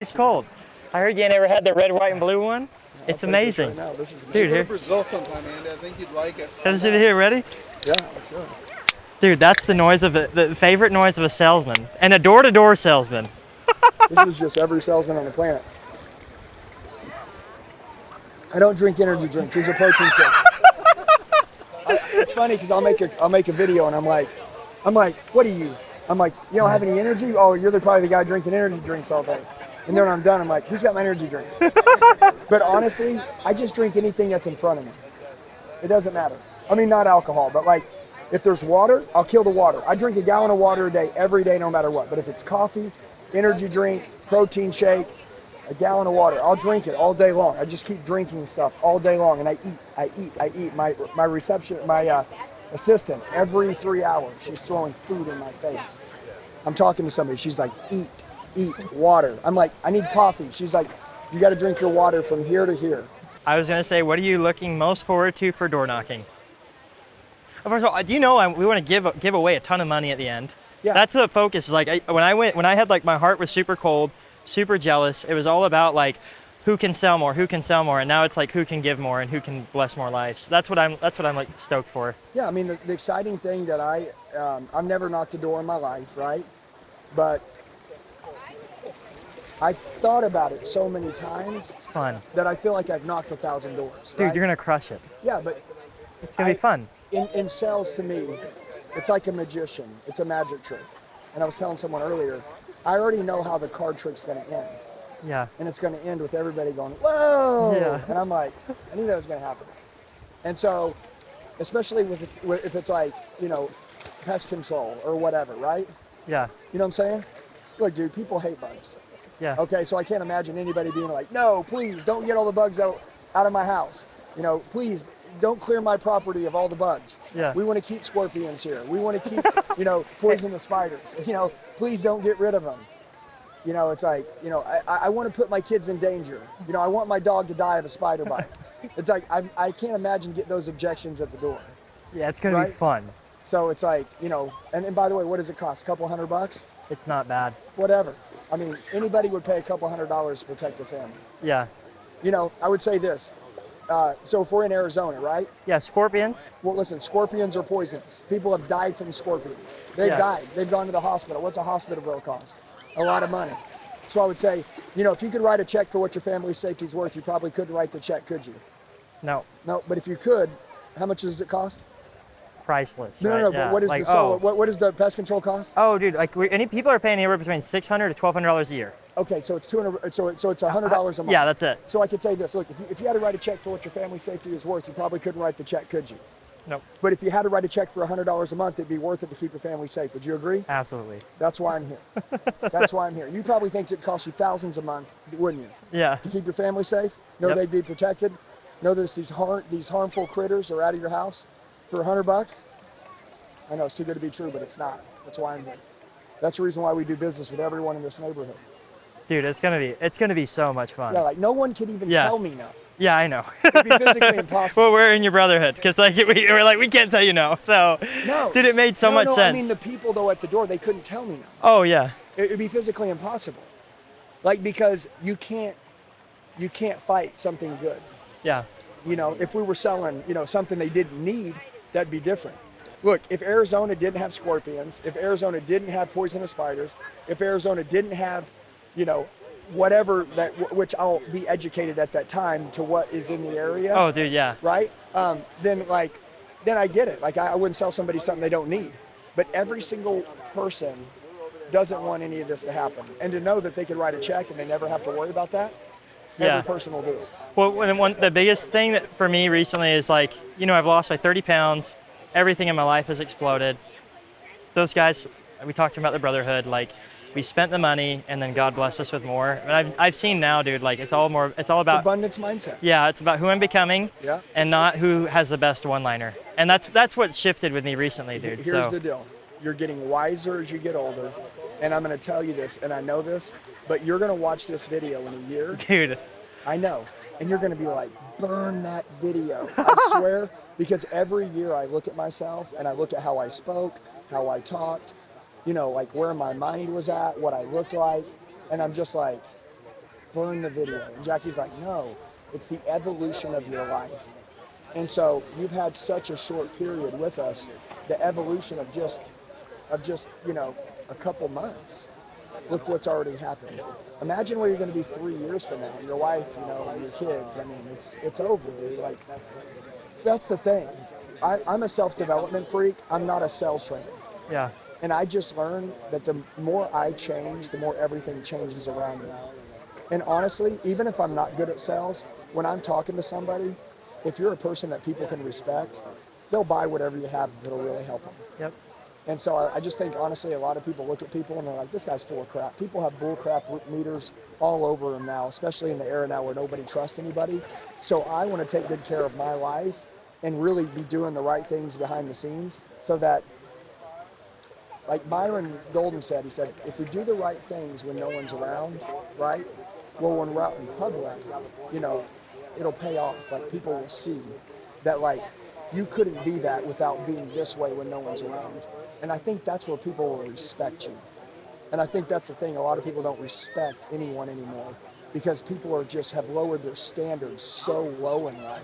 It's cold. I heard you never had the red, white, and blue one. It's amazing. Right now. This is Dude, go here. to Brazil sometime, Andy. I think you'd like it. Let's see here. Ready? Yeah, let's go. Dude, that's the noise of the favorite noise of a salesman and a door-to-door salesman. This is just every salesman on the planet. I don't drink energy drinks. These are protein shakes. It's funny because I'll make a video and I'm like, what are you? I'm like, you don't have any energy? Oh, you're probably the guy drinking energy drinks all day. And then when I'm done, I'm like, who's got my energy drink? But honestly, I just drink anything that's in front of me. It doesn't matter. I mean, not alcohol, but like, if there's water, I'll kill the water. I drink a gallon of water a day, every day, no matter what. But if it's coffee, energy drink, protein shake, a gallon of water, I'll drink it all day long. I just keep drinking stuff all day long, and I eat. My assistant, every 3 hours, she's throwing food in my face. I'm talking to somebody, she's like, eat, water. I'm like, I need coffee. She's like, you got to drink your water from here to here. I was gonna say, what are you looking most forward to for door knocking? First of all, do you know we want to give away a ton of money at the end? Yeah. That's the focus. Is like when I had like my heart was super cold, super jealous. It was all about like who can sell more, and now it's like who can give more and who can bless more lives. That's what I'm like stoked for. Yeah, I mean the exciting thing that I've never knocked a door in my life, right? But I've thought about it so many times. It's fun. That I feel like I've knocked 1,000 doors. Dude, right? you're gonna crush it. Yeah, but it's gonna be fun. In sales, to me, it's like a magician. It's a magic trick. And I was telling someone earlier, I already know how the card trick's gonna end. Yeah. And it's gonna end with everybody going, whoa! Yeah. And I'm like, I knew that was gonna happen. And so, especially if it's like, pest control or whatever, right? Yeah. You know what I'm saying? Look, dude, people hate bugs. Yeah. Okay, so I can't imagine anybody being like, no, please don't get all the bugs out of my house. Please don't clear my property of all the bugs. Yeah. We want to keep scorpions here. We want to keep, poisonous spiders. Please don't get rid of them. It's like, I want to put my kids in danger. I want my dog to die of a spider bite. It's like, I can't imagine getting those objections at the door. Yeah, it's gonna be fun. So it's like, and by the way, what does it cost? A couple $100? It's not bad. Whatever. I mean, anybody would pay a couple $100 to protect their family. Yeah. I would say this. So if we're in Arizona, right? Yeah, scorpions. Well, listen, scorpions are poisonous. People have died from scorpions. They've died. They've gone to the hospital. What's a hospital bill cost? A lot of money. So I would say, if you could write a check for what your family's safety is worth, you probably couldn't write the check, could you? No. No, but if you could, how much does it cost? Priceless. No, right? no, yeah. but what is what does the pest control cost? Oh, dude, like any people are paying anywhere between $600 to $1,200 a year. Okay, so it's $200. So it's $100 a month. Yeah, that's it. So I could say this. Look, if you had to write a check for what your family's safety is worth, you probably couldn't write the check, could you? Nope. But if you had to write a check for $100 a month, it'd be worth it to keep your family safe. Would you agree? Absolutely. That's why I'm here. That's why I'm here. You probably think it costs you thousands a month, wouldn't you? Yeah. To keep your family safe, know they'd be protected, know that these harmful critters are out of your house for $100. I know it's too good to be true, but it's not. That's why I'm here. That's the reason why we do business with everyone in this neighborhood. Dude, it's gonna be so much fun. Yeah, like no one could even tell me no. Yeah, I know. It'd be physically impossible. Well, we're in your brotherhood, because like we're like we can't tell you no. So, no. Dude, it made so much sense. I mean, the people though at the door, they couldn't tell me no. Oh yeah. It'd be physically impossible. Like because you can't fight something good. Yeah. If we were selling, something they didn't need, that'd be different. Look, if Arizona didn't have scorpions, if Arizona didn't have poisonous spiders, if Arizona didn't have, whatever which I'll be educated at that time to what is in the area. Oh, dude, yeah. Right? Then I get it. Like I wouldn't sell somebody something they don't need. But every single person doesn't want any of this to happen. And to know that they could write a check and they never have to worry about that, every person will do it. Well, the biggest thing that for me recently is like, I've lost like 30 pounds. Everything in my life has exploded. Those guys, we talked about the brotherhood, like we spent the money and then God blessed us with more. And I've seen now, dude, like it's all about it's abundance mindset. Yeah, it's about who I'm becoming and not who has the best one-liner. And that's what shifted with me recently, dude. Here's the deal. You're getting wiser as you get older. And I'm going to tell you this, and I know this, but you're going to watch this video in a year. Dude. I know. And you're going to be like, burn that video. I swear. Because every year I look at myself and I look at how I spoke, how I talked, like where my mind was at, what I looked like. And I'm just like, burn the video. And Jackie's like, no, it's the evolution of your life. And so you've had such a short period with us, the evolution of just, you know, a couple months. Look what's already happened. Imagine where you're going to be 3 years from now. Your wife, you know, your kids. I mean, it's over, dude. Like, that's the thing. I'm a self-development freak. I'm not a sales trainer. Yeah. And I just learned that the more I change, the more everything changes around me. And honestly, even if I'm not good at sales, when I'm talking to somebody, if you're a person that people can respect, they'll buy whatever you have if it'll really help them. Yep. And so I just think, honestly, a lot of people look at people and they're like, this guy's full of crap. People have bull crap meters all over them now, especially in the era now where nobody trusts anybody. So I want to take good care of my life and really be doing the right things behind the scenes so that, like Byron Golden said, he said, if we do the right things when no one's around, right? Well, when we're out in public, you know, it'll pay off. Like, people will see that, like, you couldn't be that without being this way when no one's around. And I think that's where people will respect you. And I think that's the thing. A lot of people don't respect anyone anymore because people are just have lowered their standards so low in life.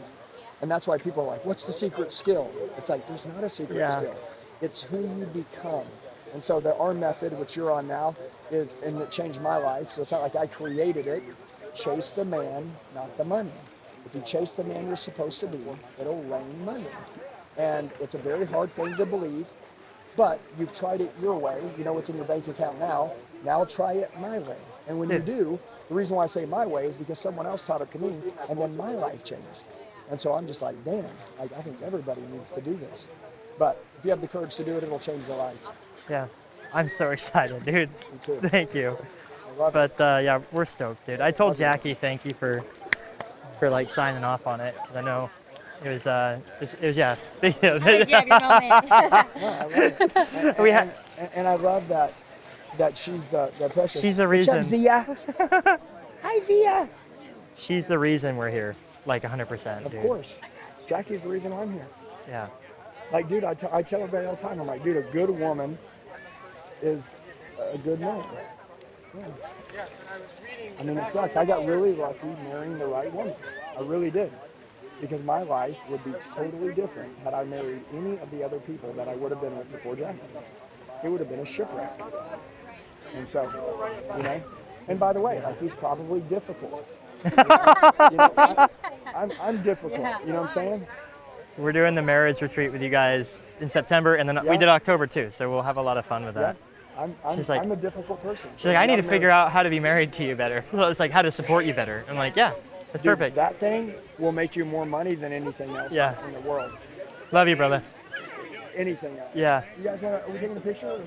And that's why people are like, what's the secret skill? It's like, there's not a secret skill. It's who you become. And so our method, which you're on now, is, and it changed my life, so it's not like I created it, chase the man, not the money. If you chase the man you're supposed to be, it'll rain money. And it's a very hard thing to believe, but you've tried it your way. You know what's in your bank account now. Now try it my way. And when you do, the reason why I say my way is because someone else taught it to me, and then my life changed. And so I'm just like, damn, I think everybody needs to do this. But if you have the courage to do it, it'll change your life. Yeah. I'm so excited, dude. Me too. Thank you. I love it. But yeah, we're stoked, dude. I told Jackie thank you for like signing off on it because I know it was yeah. Big deal. That was your moment. No, I love it. And I love that she's the precious. She's the reason. What's up, Zia? Hi, Zia. She's the reason we're here, like 100%, dude. Of course. Jackie's the reason I'm here. Yeah. Like, dude, I tell everybody all the time, I'm like, dude, a good woman is a good man. Yeah. I mean, it sucks. I got really lucky marrying the right woman. I really did. Because my life would be totally different had I married any of the other people that I would have been with before Jackie. It would have been a shipwreck. And so, you know, and by the way, like, he's probably difficult. You know, I'm difficult. You know what I'm saying? We're doing the marriage retreat with you guys in September, and then we did October too, so we'll have a lot of fun with that. I'm a difficult person. She's like, I need to figure out how to be married to you better. So it's like how to support you better. I'm like, yeah, that's perfect. That thing will make you more money than anything else in the world. Love you, brother. Anything else. Yeah. You guys are we taking a picture?